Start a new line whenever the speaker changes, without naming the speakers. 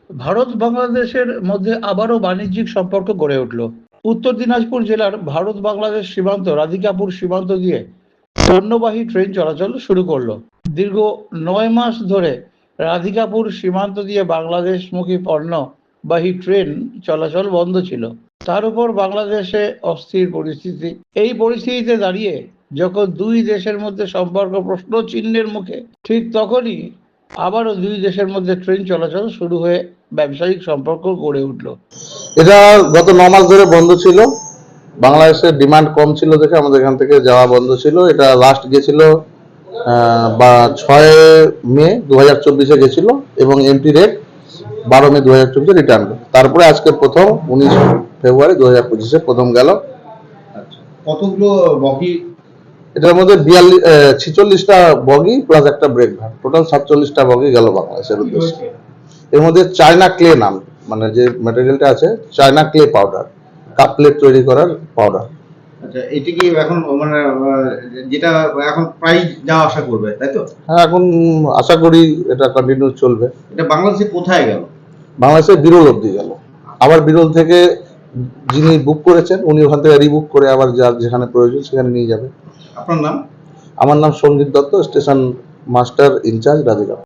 ভারত বাংলাদেশের মধ্যে আবারও বাণিজ্যিক সম্পর্ক গড়ে উঠল। উত্তর দিনাজপুর জেলার ভারত বাংলাদেশ সীমান্ত রাধিকাপুর সীমান্ত দিয়ে পণ্যবাহী ট্রেন চলাচল শুরু করলো। দীর্ঘ 9 মাস ধরে রাধিকাপুর সীমান্ত দিয়ে বাংলাদেশমুখী পণ্যবাহী ট্রেন চলাচল বন্ধ ছিল। তার উপর বাংলাদেশে অস্থির পরিস্থিতি। এই পরিস্থিতিতে দাঁড়িয়ে যখন দুই দেশের মধ্যে সম্পর্ক প্রশ্ন চিহ্নের মুখে, ঠিক তখনই আবারও দুই দেশের মধ্যে ট্রেন চলাচল শুরু হয়ে ব্যবসায়িক সম্পর্ক গড়ে উঠল।
এটা গত 9 মাস ধরে বন্ধ ছিল। বাংলাদেশের ডিমান্ড কম ছিল দেখে আমাদের এখান থেকে যাওয়া বন্ধ ছিল। এটা লাস্ট গেছিল 6 মে 2024 গেছিল এবং এমটি রেট 12 মে 2024 রিটার্ন। তারপরে আজকে প্রথম 19 ফেব্রুয়ারি 2025 প্রথম গেল।
কতগুলো বগি?
এটার মধ্যে 46টা বগি প্লাস একটা ব্রেক ভার, টোটাল 47টা বগি গেল বাংলাদেশের উদ্দেশ্যে। এর মধ্যে চায়না ক্লে নাম, মানে যে ম্যাটেরিয়ালটা আছে China clay powder, cup plate তৈরি করার পাউডার।
আচ্ছা, এটা কি এখন মানে যেটা এখন প্রাইস যা আশা করবে, তাই তো?
হ্যাঁ, এখন আশা করি এটা কন্টিনিউ চলবে।
এটা বাংলাদেশে কোথায় গেল?
বাংলাদেশে বিরল অবধি গেল। আবার বিরল থেকে যিনি বুক করেছেন উনি ওখান থেকে রিবুক করে আবার যার যেখানে প্রয়োজন সেখানে নিয়ে যাবে।
আপনার নাম?
আমার নাম Sanjit Dutta, station master incharge Radhika.